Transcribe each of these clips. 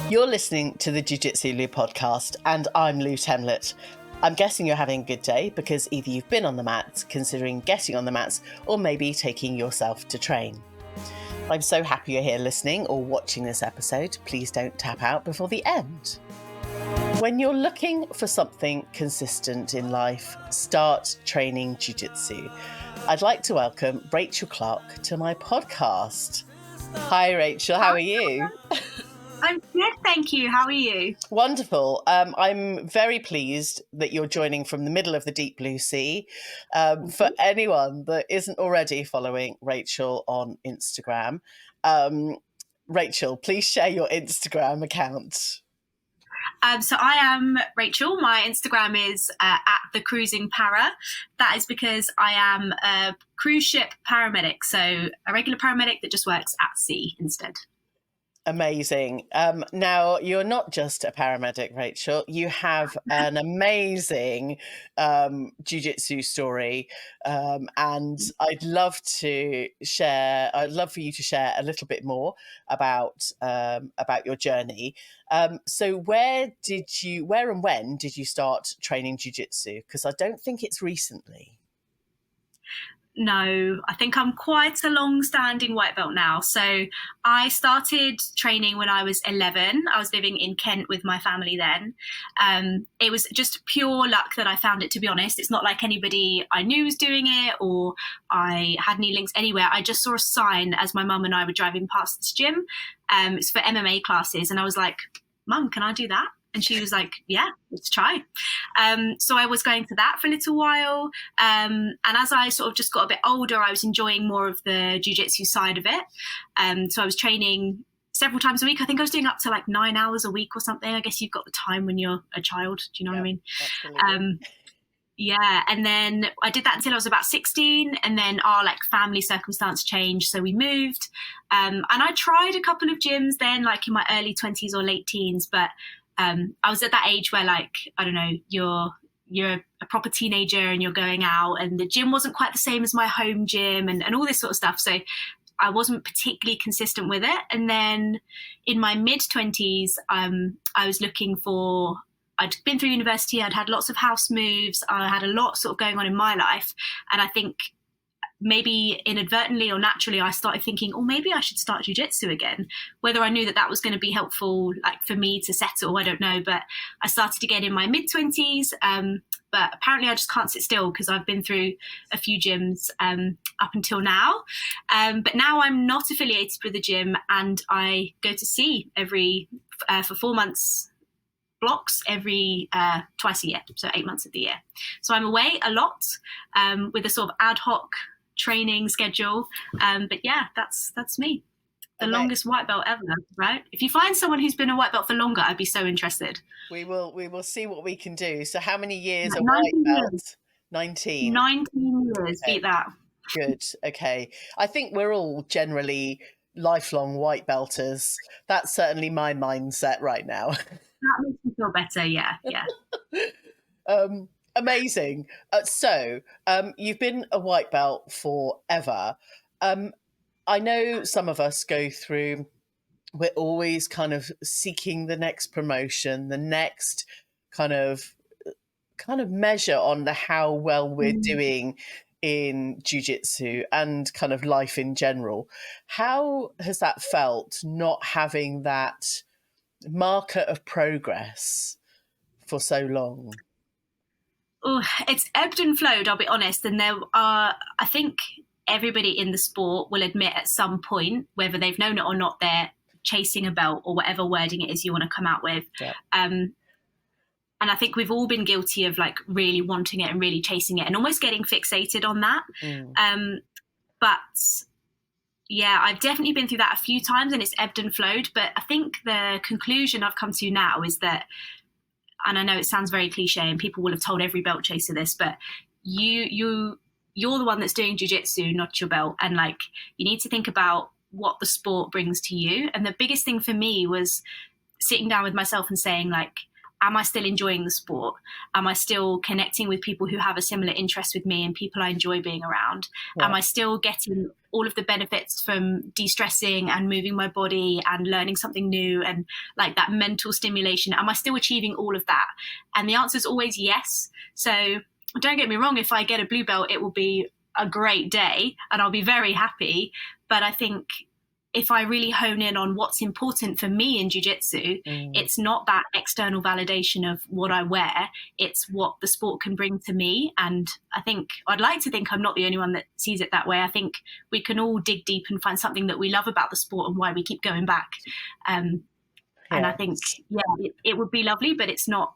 You're listening to the Jiu Jitsu Lou podcast, and I'm Lou Temlett. I'm guessing you're having a good day because either you've been on the mats, considering getting on the mats, or maybe taking yourself to train. I'm so happy you're here listening or watching this episode. Please don't tap out before the end. When you're looking for something consistent in life, start training Jiu Jitsu. I'd like to welcome Rachel Clarke to my podcast. Hi Rachel, how are you? I'm good, thank you. How are you? Wonderful. I'm very pleased that you're joining from the middle of the deep blue sea. For anyone that isn't already following Rachel on Instagram, Rachel, please share your Instagram account. So I am Rachel. My Instagram is at the Cruising Para. That is because I am a cruise ship paramedic, so a regular paramedic that just works at sea instead. Amazing. Now, you're not just a paramedic, Rachel. You have an amazing jiu-jitsu story, and I'd love for you to share a little bit more about your journey. So where and when did you start training jiu-jitsu? Because I don't think it's recently. No, I think I'm quite a long-standing white belt now. So I started training when I was 11. I was living in Kent with my family then. It was just pure luck that I found it, to be honest. It's not like anybody I knew was doing it or I had any links anywhere. I just saw a sign as my mum and I were driving past this gym. It's for MMA classes. And I was like, Mum, can I do that? And she was like, yeah, let's try. So I was going to that for a little while. And as I sort of just got a bit older, I was enjoying more of the jiu-jitsu side of it. So I was training several times a week. I think I was doing up to like 9 hours a week or something. I guess you've got the time when you're a child. Do you know what I mean? Absolutely. Yeah. And then I did that until I was about 16. And then our like family circumstance changed. So we moved. And I tried a couple of gyms then, like in my early 20s or late teens, but I was at that age where, like, I don't know, you're a proper teenager and you're going out and the gym wasn't quite the same as my home gym and all this sort of stuff. So I wasn't particularly consistent with it. And then in my mid-20s, I was I'd been through university, I'd had lots of house moves, I had a lot sort of going on in my life. And I think maybe inadvertently or naturally, I started thinking, oh, maybe I should start jiu-jitsu again. Whether I knew that was going to be helpful, like for me to settle, I don't know. But I started again in my mid-20s. But apparently I just can't sit still because I've been through a few gyms up until now. But now I'm not affiliated with the gym and I go to sea for 4 months blocks every twice a year, so 8 months of the year. So I'm away a lot with a sort of ad hoc training schedule, but yeah, that's me. The longest white belt ever, right? If you find someone who's been a white belt for longer, I'd be so interested. We will see what we can do. So how many years a white belt? 19 years. Okay. Beat that. Good. Okay, I think we're all generally lifelong white belters. That's certainly my mindset right now. That makes me feel better. Yeah. Amazing. So you've been a white belt forever. I know some of us go through, we're always kind of seeking the next promotion, the next kind of measure on how well we're doing in jiu-jitsu and kind of life in general. How has that felt, not having that marker of progress for so long? Oh, it's ebbed and flowed, I'll be honest. And I think everybody in the sport will admit at some point, whether they've known it or not, they're chasing a belt or whatever wording it is you want to come out with. Yeah. And I think we've all been guilty of like really wanting it and really chasing it and almost getting fixated on that. But yeah, I've definitely been through that a few times and it's ebbed and flowed. But I think the conclusion I've come to now is that, and I know it sounds very cliche and people will have told every belt chaser this, but you're the one that's doing jiu-jitsu, not your belt. And like, you need to think about what the sport brings to you. And the biggest thing for me was sitting down with myself and saying like, am I still enjoying the sport? Am I still connecting with people who have a similar interest with me and people I enjoy being around? Yeah. Am I still getting all of the benefits from de-stressing and moving my body and learning something new and like that mental stimulation? Am I still achieving all of that? And the answer is always yes. So don't get me wrong, if I get a blue belt, it will be a great day and I'll be very happy. But I think if I really hone in on what's important for me in jiu-jitsu, it's not that external validation of what I wear, it's what the sport can bring to me. And I think I'd like to think I'm not the only one that sees it that way. I think we can all dig deep and find something that we love about the sport and why we keep going back. And I think, it would be lovely, but it's not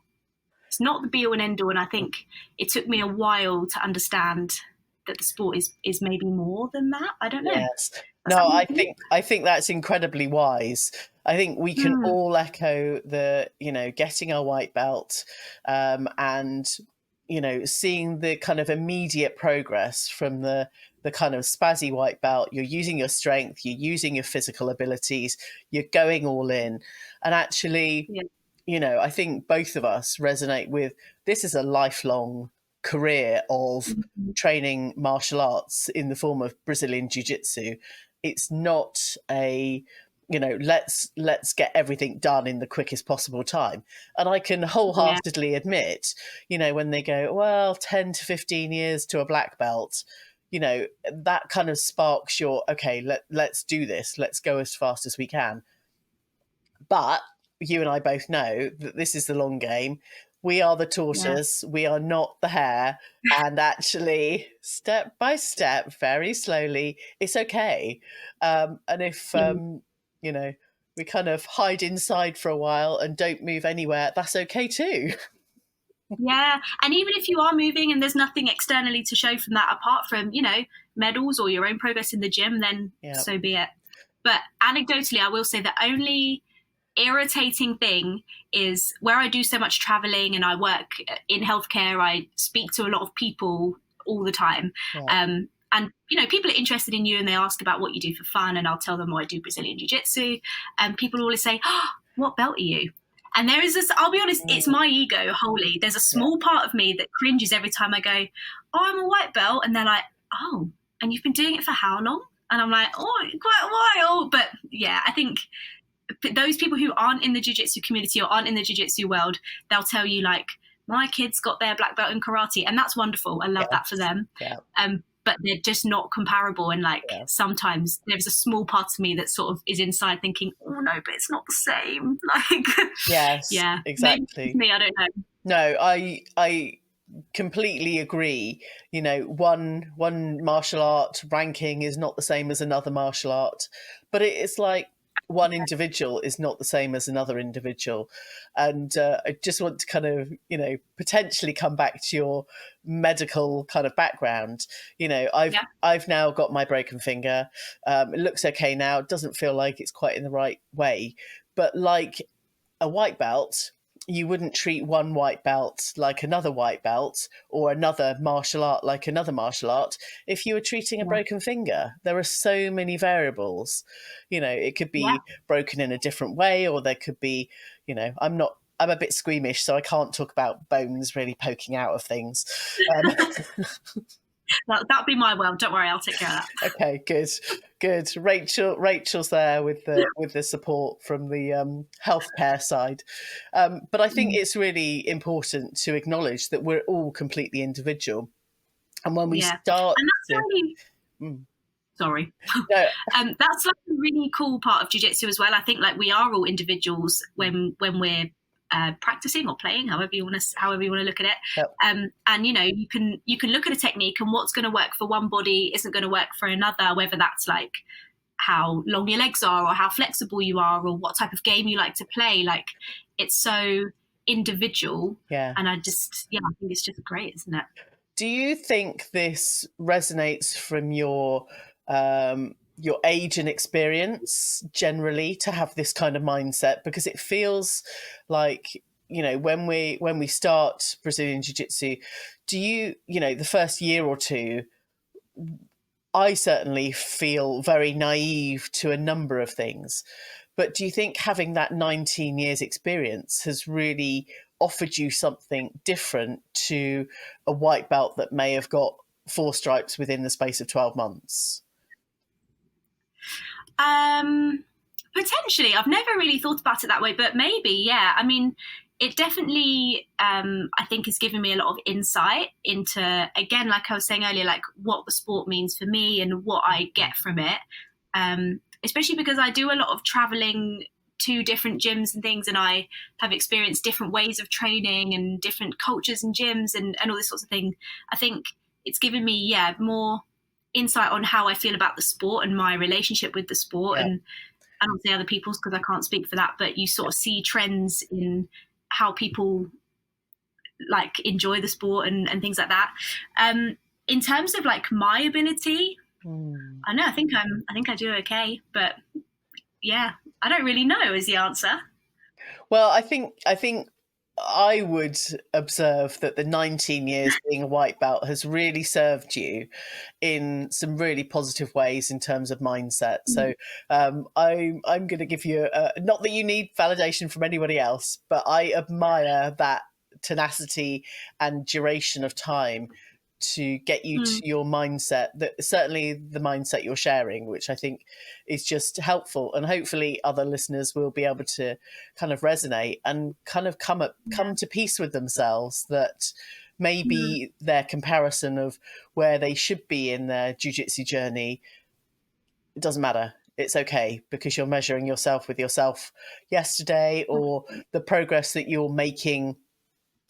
the be all and end all. And I think it took me a while to understand that the sport is maybe more than that. I don't know. Yes. No, I think that's incredibly wise. I think we can all echo the, getting our white belt, and, seeing the kind of immediate progress from the kind of spazzy white belt. You're using your strength, you're using your physical abilities, you're going all in. And actually, I think both of us resonate with this is a lifelong career of training martial arts in the form of Brazilian Jiu Jitsu. It's not a, let's get everything done in the quickest possible time. And I can wholeheartedly admit, when they go, well, 10 to 15 years to a black belt, that kind of sparks your, okay, let's do this. Let's go as fast as we can. But you and I both know that this is the long game. We are the tortoise. We are not the hare. And actually, step by step, very slowly, it's okay. And if, we kind of hide inside for a while and don't move anywhere, that's okay too. Yeah. And even if you are moving and there's nothing externally to show from that apart from, medals or your own progress in the gym, then so be it. But anecdotally, I will say the only irritating thing is where I do so much traveling and I work in healthcare, I speak to a lot of people all the time. And people are interested in you and they ask about what you do for fun, and I'll tell them, I do Brazilian Jiu Jitsu, and people always say, what belt are you? And there is this, I'll be honest, it's my ego wholly. There's a small part of me that cringes every time I go, I'm a white belt, and they're like, oh, and you've been doing it for how long? And I'm like, oh, quite a while. But yeah, I think those people who aren't in the jiu-jitsu community or aren't in the jiu-jitsu world, they'll tell you like, my kids got their black belt in karate, and that's wonderful. I love that for them. But they're just not comparable. And like sometimes there's a small part of me that sort of is inside thinking, oh no, but it's not the same. Like, exactly. Maybe me, I don't know. No, I completely agree. One martial art ranking is not the same as another martial art, but it's like one individual is not the same as another individual. And I just want to kind of, potentially come back to your medical kind of background. I've now got my broken finger. It looks okay now. It doesn't feel like it's quite in the right way. But like a white belt, you wouldn't treat one white belt like another white belt or another martial art like another martial art if you were treating a broken finger. There are so many variables. It could be broken in a different way, or there could be, I'm a bit squeamish, so I can't talk about bones really poking out of things. That'll be my world. Don't worry, I'll take care of that. Okay, good. Rachel's there with the support from the healthcare side. But I think it's really important to acknowledge that we're all completely individual, and when we start, sorry, that's like a really cool part of jiu-jitsu as well. I think like we are all individuals when we're practicing or playing, however you want to look at it. And you can look at a technique, and what's going to work for one body isn't going to work for another, whether that's like how long your legs are or how flexible you are or what type of game you like to play. Like, it's so individual. And I think it's just great, isn't it? Do you think this resonates from your age and experience generally to have this kind of mindset? Because it feels like, when we start Brazilian Jiu-Jitsu, do you, the first year or two, I certainly feel very naive to a number of things. But do you think having that 19 years experience has really offered you something different to a white belt that may have got 4 stripes within the space of 12 months? Potentially, I've never really thought about it that way, but maybe, yeah. I mean, it definitely, I think, has given me a lot of insight into, again, like I was saying earlier, like what the sport means for me and what I get from it. Especially because I do a lot of traveling to different gyms and things, and I have experienced different ways of training and different cultures and gyms and all this sorts of thing. I think it's given me, yeah, more insight on how I feel about the sport and my relationship with the sport. Yeah. And I don't say other people's because I can't speak for that, but you sort of see trends in how people like enjoy the sport and things like that. In terms of like my ability, I know I think I do okay, but yeah, I don't really know is the answer. Well, I think I would observe that the 19 years being a white belt has really served you in some really positive ways in terms of mindset. So I'm going to give you not that you need validation from anybody else, but I admire that tenacity and duration of time to get you to your mindset, that certainly the mindset you're sharing, which I think is just helpful, and hopefully other listeners will be able to kind of resonate and kind of come to peace with themselves that maybe their comparison of where they should be in their jiu-jitsu journey, it doesn't matter. It's okay because you're measuring yourself with yourself yesterday, or the progress that you're making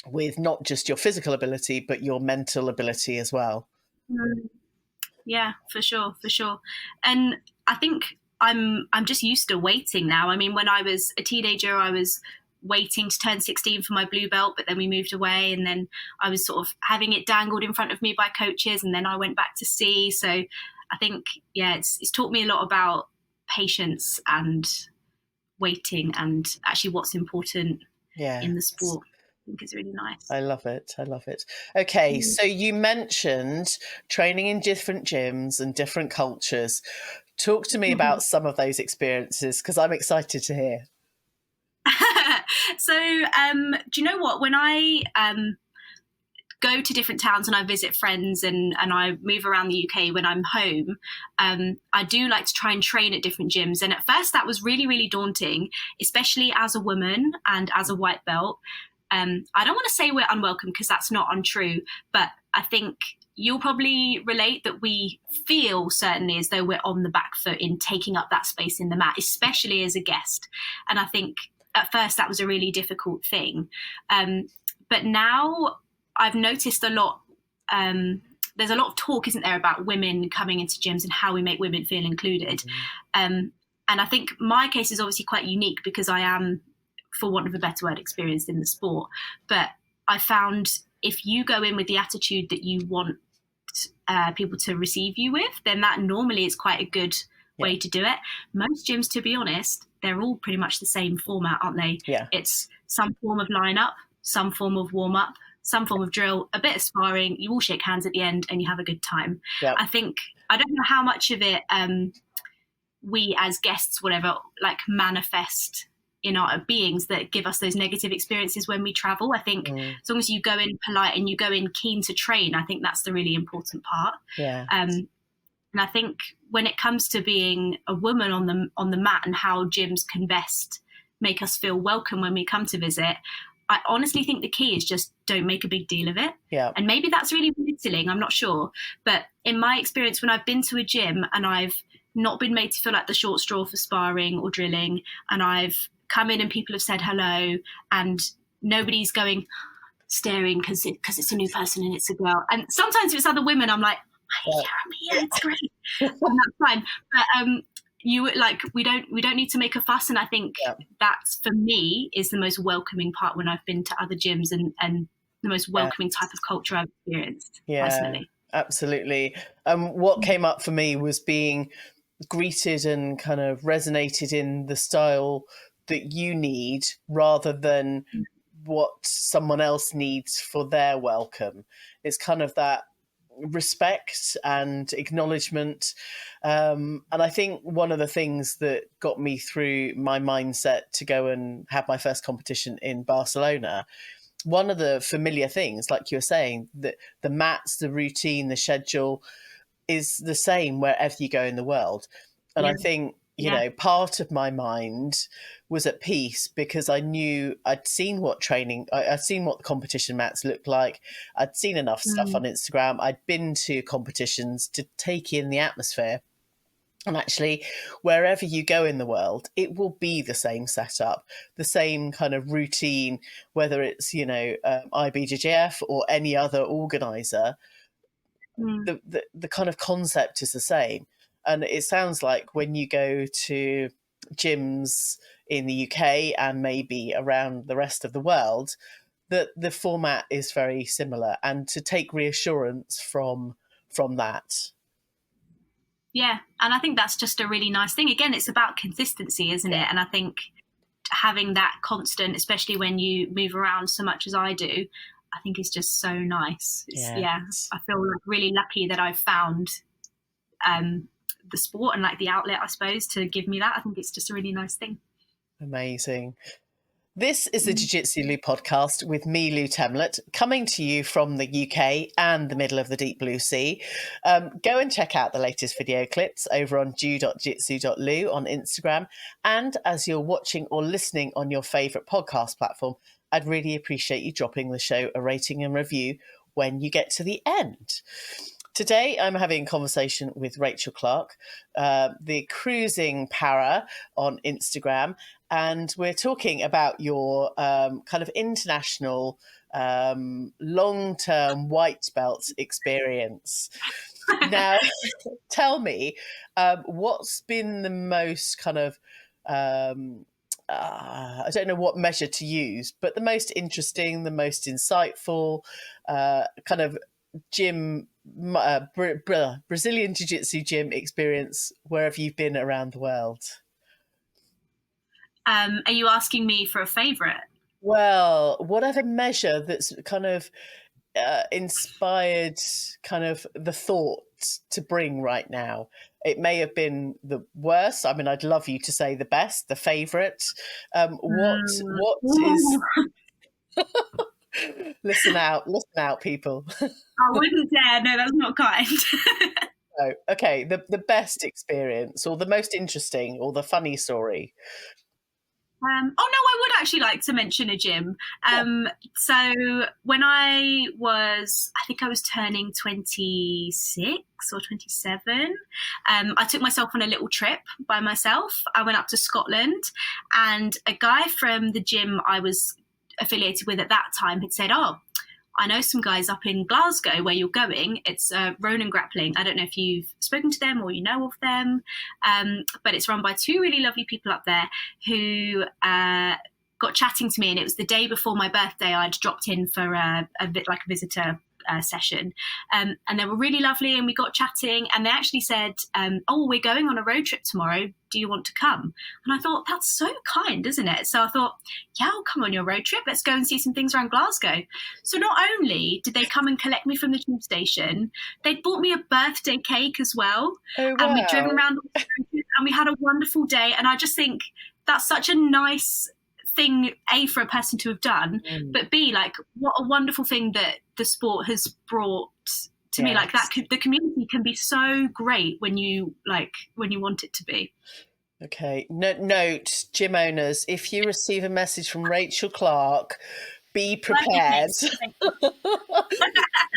with not just your physical ability but your mental ability as well. Yeah, for sure, for sure. And I think I'm just used to waiting now. I mean, when I was a teenager, I was waiting to turn 16 for my blue belt, but then we moved away, and then I was sort of having it dangled in front of me by coaches, and then I went back to C. So I think, yeah, it's taught me a lot about patience and waiting and actually what's important in the sport. I think it's really nice. I love it. I love it. Okay, so you mentioned training in different gyms and different cultures. Talk to me about some of those experiences because I'm excited to hear. So, do you know what? When I go to different towns and I visit friends and I move around the UK when I'm home, I do like to try and train at different gyms. And at first that was really, really daunting, especially as a woman and as a white belt. I don't want to say we're unwelcome because that's not untrue, but I think you'll probably relate that we feel certainly as though we're on the back foot in taking up that space in the mat, especially as a guest. And I think at first that was a really difficult thing. But now I've noticed a lot, there's a lot of talk, isn't there, about women coming into gyms and how we make women feel included. And I think my case is obviously quite unique because I am, for want of a better word, experienced in the sport. But I found if you go in with the attitude that you want people to receive you with, then that normally is quite a good way to do it. Most gyms, to be honest, they're all pretty much the same format, aren't they? Yeah. It's some form of lineup, some form of warm-up, some form of drill, a bit of sparring, you all shake hands at the end and you have a good time. Yeah. I think, I don't know how much of it we as guests, whatever, like manifest in our beings that give us those negative experiences when we travel. I think as long as you go in polite and you go in keen to train, I think that's the really important part. Yeah. And I think when it comes to being a woman on the mat and how gyms can best make us feel welcome when we come to visit, I honestly think the key is just don't make a big deal of it. Yeah. And maybe that's really belittling, I'm not sure. But in my experience, when I've been to a gym and I've not been made to feel like the short straw for sparring or drilling, and I've come in and people have said hello and nobody's going staring because it's a new person and it's a girl. And sometimes if it's other women, I'm like, I'm here, it's great. And that's fine. But we don't need to make a fuss. And I think that's, for me, is the most welcoming part when I've been to other gyms and the most welcoming type of culture I've experienced personally. Absolutely. What came up for me was being greeted and kind of resonated in the style that you need rather than what someone else needs for their welcome. It's kind of that respect and acknowledgement. And I think one of the things that got me through my mindset to go and have my first competition in Barcelona one of the familiar things, like you were saying, that the mats, the routine, the schedule is the same wherever you go in the world. And Yeah, I think, yeah, part of my mind was at peace because I knew I'd seen what I'd seen what the competition mats looked like. I'd seen enough stuff mm, on Instagram. I'd been to competitions to take in the atmosphere. And actually, wherever you go in the world, it will be the same setup, the same kind of routine, whether it's, IBJJF or any other organizer. mm, The kind of concept is the same. And it sounds like when you go to gyms in the UK and maybe around the rest of the world, that the format is very similar, and to take reassurance from that. yeah. And I think that's just a really nice thing. Again, it's about consistency, isn't Yeah, it? And I think having that constant, especially when you move around so much as I do, I think is just so nice. yeah, Yeah, it's I feel like really lucky that I've found um, the sport and like the outlet, I suppose, to give me that. I think it's just a really nice thing. amazing. This is the Jiu Mm. Jitsu Lou podcast with me, Lou Temlett, coming to you from the UK and the middle of the deep blue sea. Go and check out the latest video clips over on jiu.jitsu.lu on Instagram. And as you're watching or listening on your favourite podcast platform, I'd really appreciate you dropping the show a rating and review when you get to the end. Today, I'm having a conversation with Rachel Clarke, the cruising para on Instagram, and we're talking about your kind of international long-term white belt experience. Now, tell me, what's been the most kind of I don't know what measure to use, but the most interesting, the most insightful kind of gym, Brazilian Jiu Jitsu gym experience wherever you've been around the world? Are you asking me for a favourite? Well, whatever measure that's kind of inspired kind of the thought to bring right now. It may have been the worst. I mean, I'd love you to say the best, the favourite. Mm. What is? Ooh, Listen out, people. I wouldn't dare. No, that's not kind. Oh, okay, the best experience, or the most interesting, or the funny story. Oh no, I would actually like to mention a gym. Yeah. So when I think I was turning 26 or 27, I took myself on a little trip by myself. I went up to Scotland, and a guy from the gym I was affiliated with at that time had said, "Oh, I know some guys up in Glasgow where you're going. It's Ronin Grappling. I don't know if you've spoken to them or you know of them, but it's run by two really lovely people up there who got chatting to me, and it was the day before my birthday. I'd dropped in for a visitor session, and they were really lovely, and we got chatting, and they actually said, "Oh, we're going on a road trip tomorrow. Do you want to come?" And I thought, that's so kind, isn't it? So I thought, yeah, I'll come on your road trip. Let's go and see some things around Glasgow. So not only did they come and collect me from the tube station, they'd bought me a birthday cake as well, Oh and we'd driven wow. around and we had a wonderful day. And I just think that's such a nice thing, A, for a person to have done, Mm, but B, like, what a wonderful thing that the sport has brought to me. Like that, yes. the community can be so great when you want it to be. Okay. Note, gym owners, if you receive a message from Rachel Clarke, be Birthday prepared. cakes.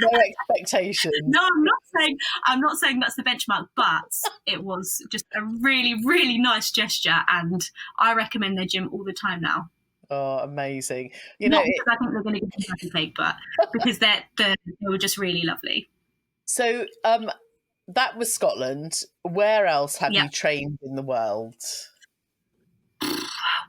No expectations. No, I'm not saying that's the benchmark, but it was just a really, really nice gesture, and I recommend their gym all the time now. Oh, amazing. Not because I think they're going to give me birthday cake, but because they were just really lovely. So that was Scotland. Where else have Yeah. you trained in the world?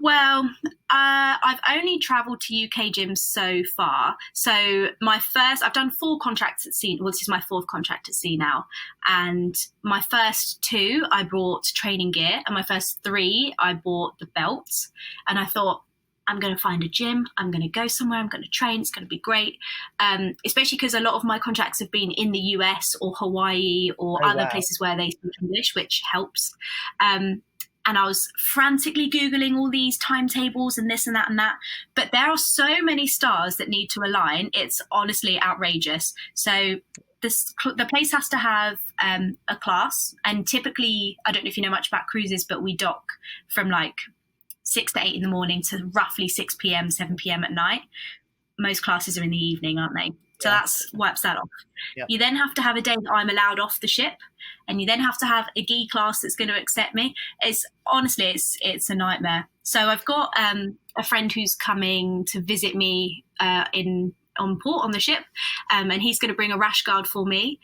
Well, I've only travelled to UK gyms so far. So I've done 4 contracts at sea. Well, this is my 4th contract at sea now. And my first 2, I bought training gear, and my first 3, I bought the belts. And I thought, I'm going to find a gym. I'm going to go somewhere. I'm going to train. It's going to be great. Especially because a lot of my contracts have been in the US or Hawaii or Oh other wow. places where they speak English, which helps. Um, and I was frantically Googling all these timetables and this and that and that. But there are so many stars that need to align. It's honestly outrageous. So the place has to have a class. And typically, I don't know if you know much about cruises, but we dock from like 6 to 8 in the morning to roughly 6 p.m., 7 p.m. at night. Most classes are in the evening, aren't they? So that's wipes that off. Yep. You then have to have a day that I'm allowed off the ship, and you then have to have a gi class that's going to accept me. It's honestly, it's a nightmare. So I've got a friend who's coming to visit me on port on the ship, and he's going to bring a rash guard for me.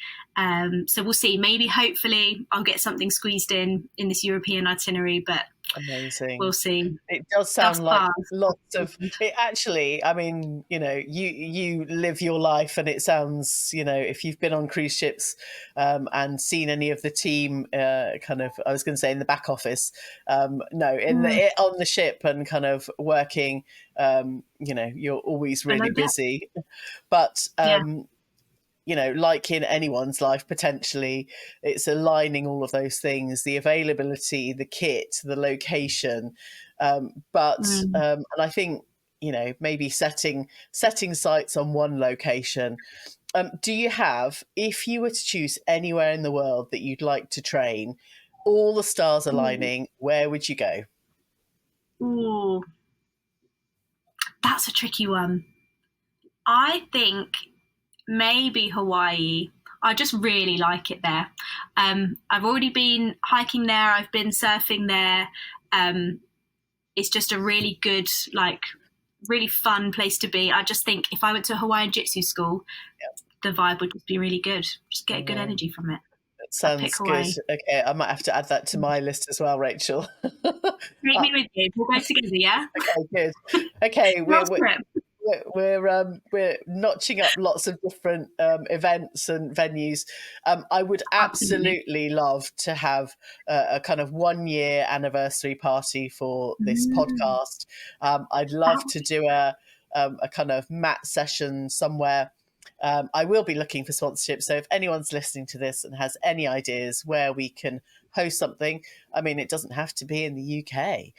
So we'll see. Maybe, hopefully, I'll get something squeezed in this European itinerary, but amazing. We'll see. It does sound like lots of it. Actually, I mean, you live your life, and it sounds, if you've been on cruise ships and seen any of the team, kind of, I was going to say in the back office, no, on the ship and kind of working, you're always really busy, but. Like in anyone's life, potentially, it's aligning all of those things, the availability, the kit, the location. And I think, maybe setting sights on one location. Do you have, if you were to choose anywhere in the world that you'd like to train, all the stars aligning, where would you go? Ooh, that's a tricky one. I think maybe Hawaii. I just really like it there. I've already been hiking there. I've been surfing there. It's just a really good, really fun place to be. I just think if I went to a Hawaiian Jiu-Jitsu school, the vibe would just be really good. Just get good energy from it. That sounds good. Okay, I might have to add that to my list as well, Rachel. Take me with you. We'll go together, yeah? Okay, good. Okay, we're notching up lots of different events and venues. I would absolutely love to have a kind of 1-year anniversary party for this podcast. I'd love to do a kind of mat session somewhere. I will be looking for sponsorship. So if anyone's listening to this and has any ideas where we can host something, I mean, it doesn't have to be in the UK.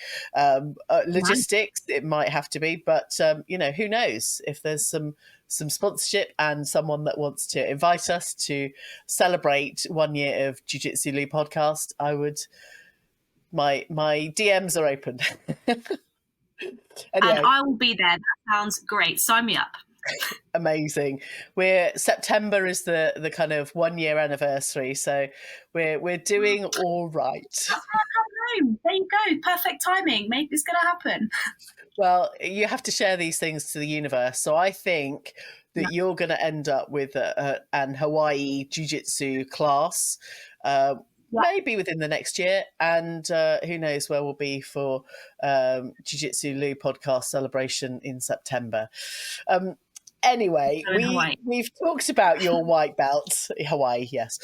Logistics, it might have to be, but who knows? If there's some sponsorship and someone that wants to invite us to celebrate 1 year of Jiu Jitsu Lou podcast, I would. My DMs are open. Anyway. And I will be there. That sounds great. Sign me up. Amazing. September is the kind of 1 year anniversary, so we're doing all right. There you go. Perfect timing. Maybe it's going to happen. Well, you have to share these things to the universe. So I think that you're going to end up with an Hawaii Jiu-Jitsu class, maybe within the next year, and who knows where we'll be for Jiu-Jitsu Lou podcast celebration in September. Anyway, we've talked about your white belt, Hawaii, yes.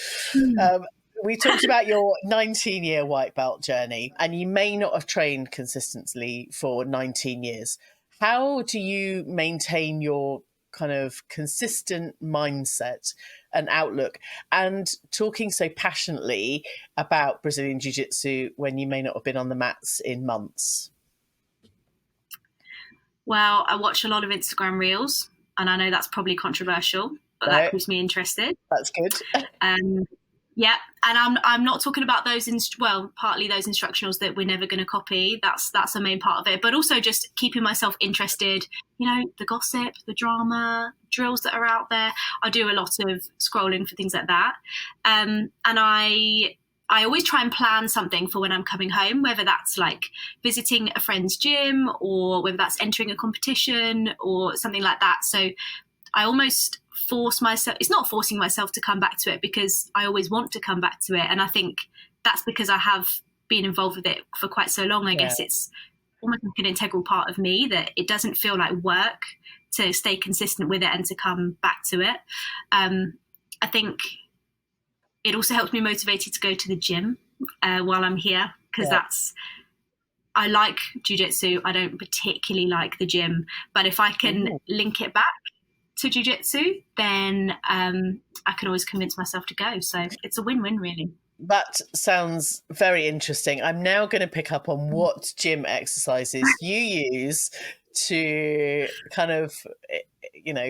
We talked about your 19-year white belt journey, and you may not have trained consistently for 19 years. How do you maintain your kind of consistent mindset and outlook, and talking so passionately about Brazilian Jiu Jitsu when you may not have been on the mats in months? Well, I watch a lot of Instagram reels, and I know that's probably controversial, but that keeps me interested. That's good. Yeah, and I'm not talking about those partly those instructionals that we're never going to copy. That's a main part of it, but also just keeping myself interested. The gossip, the drama, drills that are out there. I do a lot of scrolling for things like that, and I always try and plan something for when I'm coming home, whether that's like visiting a friend's gym or whether that's entering a competition or something like that. So I almost force myself, it's not forcing myself to come back to it, because I always want to come back to it. And I think that's because I have been involved with it for quite so long. I guess it's almost like an integral part of me, that it doesn't feel like work to stay consistent with it and to come back to it. I think it also helps me motivated to go to the gym while I'm here, because I like jiu-jitsu. I don't particularly like the gym, but if I can link it back to jiu-jitsu, then I can always convince myself to go. So it's a win-win, really. That sounds very interesting. I'm now going to pick up on what gym exercises you use to kind of,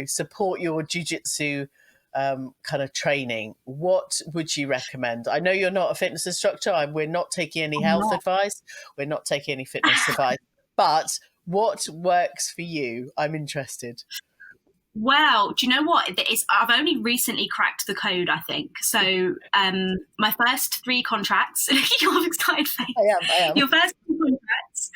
support your jujitsu kind of training. What would you recommend? I know you're not a fitness instructor. We're not taking any I'm health not. advice. We're not taking any fitness advice. But what works for you? I'm interested. Well, do you know what? I've only recently cracked the code, I think. So my first three contracts, your excited face, I am. your first three contracts,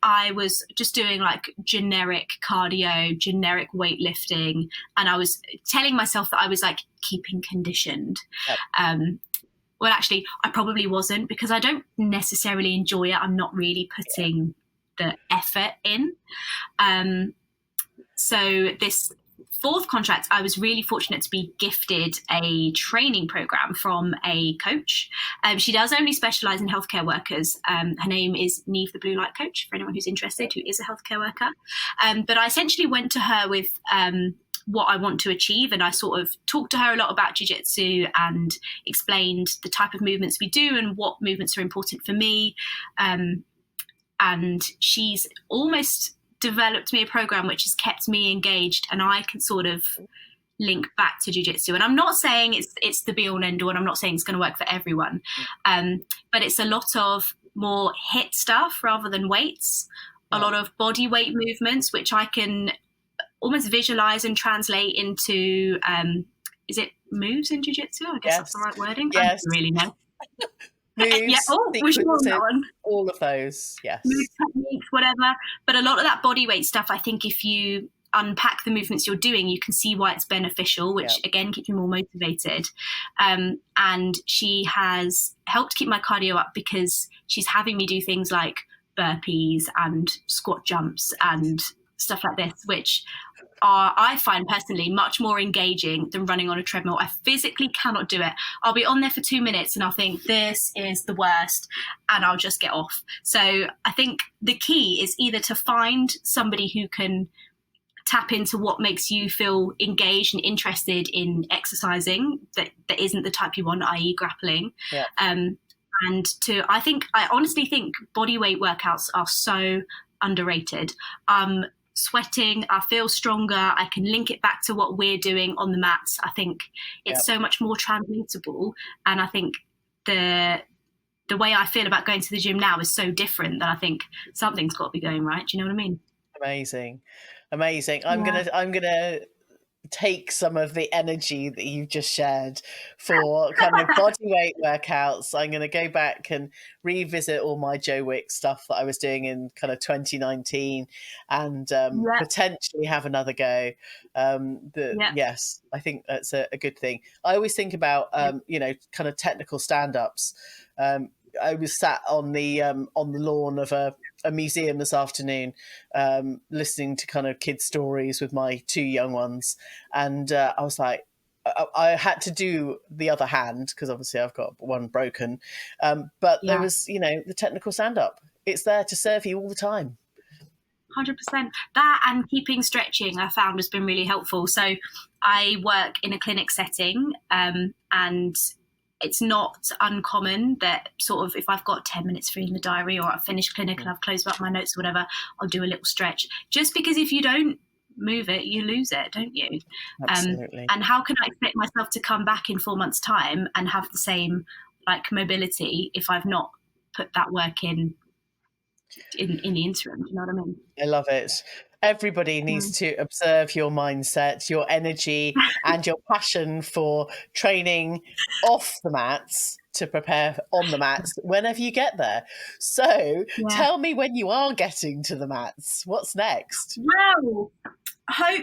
I was just doing like generic cardio, generic weightlifting, and I was telling myself that I was like keeping conditioned. Yep. Well, actually, I probably wasn't, because I don't necessarily enjoy it. I'm not really putting the effort in. So this fourth contract, I was really fortunate to be gifted a training program from a coach. She does only specialize in healthcare workers. Her name is Neve, the Blue Light Coach, for anyone who's interested, who is a healthcare worker. But I essentially went to her with what I want to achieve, and I sort of talked to her a lot about jiu-jitsu and explained the type of movements we do and what movements are important for me. And she's almost developed me a program which has kept me engaged, and I can sort of link back to jiu-jitsu. And I'm not saying it's the be all and end all, and I'm not saying it's going to work for everyone, but it's a lot of more hit stuff rather than weights, a lot of body weight movements which I can almost visualize and translate into is it moves in jiu-jitsu? I guess that's the right wording. Yes. I don't really know. Moves, yeah. Oh, we should on that one. All of those, yes. Move techniques, whatever. But a lot of that body weight stuff, I think if you unpack the movements you're doing, you can see why it's beneficial, which again keeps me more motivated. And she has helped keep my cardio up because she's having me do things like burpees and squat jumps and stuff like this, which are, I find personally, much more engaging than running on a treadmill. I physically cannot do it. I'll be on there for 2 minutes and I'll think this is the worst, and I'll just get off. So I think the key is either to find somebody who can tap into what makes you feel engaged and interested in exercising that isn't the type you want, i.e. grappling. And I honestly think body weight workouts are so underrated. Sweating, I feel stronger, I can link it back to what we're doing on the mats. I think it's so much more translatable, and I think the way I feel about going to the gym now is so different that I think something's got to be going right. Do you know what I mean? Amazing. I'm gonna take some of the energy that you've just shared for kind of body weight workouts. I'm going to go back and revisit all my Joe Wick stuff that I was doing in kind of 2019 and potentially have another go. Yes, I think that's a good thing. I always think about, kind of technical stand-ups. I was sat on the lawn of a museum this afternoon, listening to kind of kids' stories with my two young ones, and I was like, I had to do the other hand because obviously I've got one broken, but there was, the technical stand-up. It's there to serve you all the time. 100%. That and keeping stretching I found has been really helpful. So I work in a clinic setting, and it's not uncommon that sort of if I've got 10 minutes free in the diary or I've finished clinic and I've closed up my notes or whatever, I'll do a little stretch. Just because if you don't move it, you lose it, don't you? Absolutely. And how can I expect myself to come back in 4 months' time and have the same like mobility if I've not put that work in the interim? Do you know what I mean? I love it. Everybody needs to observe your mindset, your energy, and your passion for training off the mats to prepare on the mats whenever you get there. So tell me when you are getting to the mats. What's next?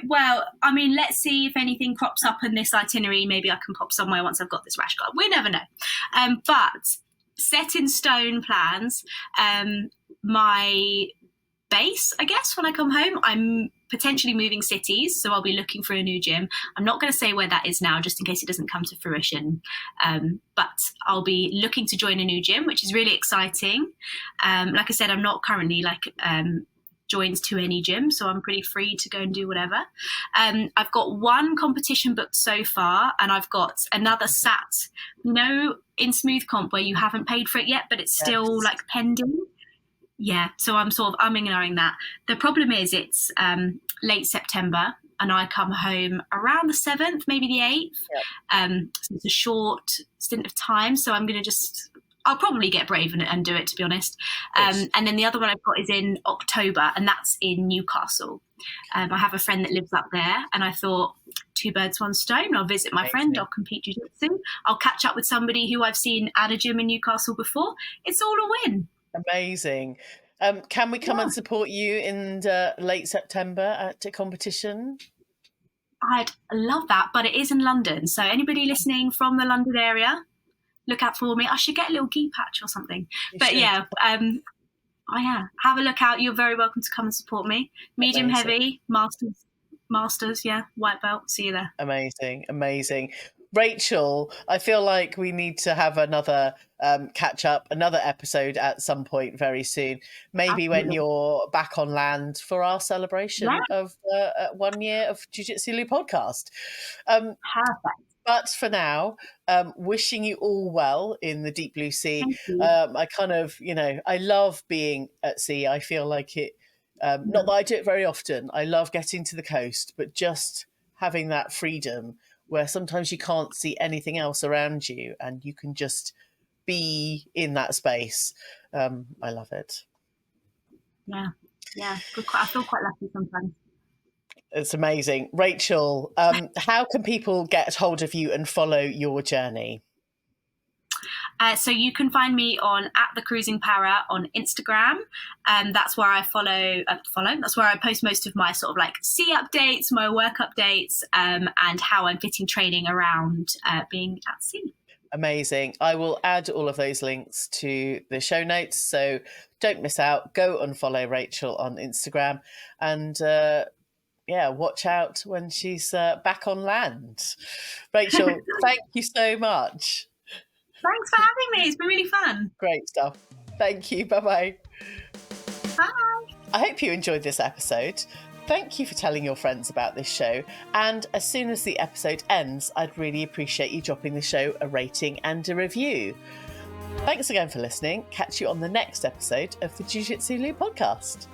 Well, I mean, let's see if anything crops up in this itinerary. Maybe I can pop somewhere once I've got this rash guard. We never know. But set in stone plans. My base, I guess, when I come home, I'm potentially moving cities, so I'll be looking for a new gym. I'm not going to say where that is now, just in case it doesn't come to fruition. But I'll be looking to join a new gym, which is really exciting. Like I said, I'm not currently joins to any gym, so I'm pretty free to go and do whatever. I've got one competition booked so far, and I've got another sat, in Smooth Comp where you haven't paid for it yet, but it's still Yes. like pending. Yeah, so I'm sort of ignoring that. The problem is it's late September, and I come home around the 7th, maybe the 8th. So it's a short stint of time, so I'll probably get brave and do it, to be honest. And then the other one I've got is in October, and that's in Newcastle. I have a friend that lives up there, and I thought, 2 birds, 1 stone. I'll visit my friend, I'll compete jiu-jitsu, I'll catch up with somebody who I've seen at a gym in Newcastle before. It's all a win. Amazing. Can we come and support you in late September at a competition? I'd love that, but it is in London. So anybody listening from the London area, look out for me. I should get a little gi patch or something. Yeah, have a look out. You're very welcome to come and support me. Medium heavy, masters, yeah, white belt. See you there. Amazing. Rachel, I feel like we need to have another catch up, another episode at some point very soon. Maybe when you're back on land for our celebration of 1 year of Jiu-Jitsu Lou podcast. Perfect. But for now, wishing you all well in the deep blue sea. I kind of, I love being at sea. I feel like it, not that I do it very often. I love getting to the coast, but just having that freedom where sometimes you can't see anything else around you and you can just be in that space. I love it. Yeah. I feel quite lucky sometimes. It's amazing. Rachel, how can people get hold of you and follow your journey? So you can find me on @thecruisingpara on Instagram. That's where I follow. That's where I post most of my sort of like sea updates, my work updates, and how I'm fitting training around being at sea. Amazing. I will add all of those links to the show notes, so don't miss out. Go and follow Rachel on Instagram, and watch out when she's back on land. Rachel, thank you so much. Thanks for having me. It's been really fun. Great stuff. Thank you. Bye-bye. Bye. I hope you enjoyed this episode. Thank you for telling your friends about this show. And as soon as the episode ends, I'd really appreciate you dropping the show a rating and a review. Thanks again for listening. Catch you on the next episode of the Jiu Jitsu Lou podcast.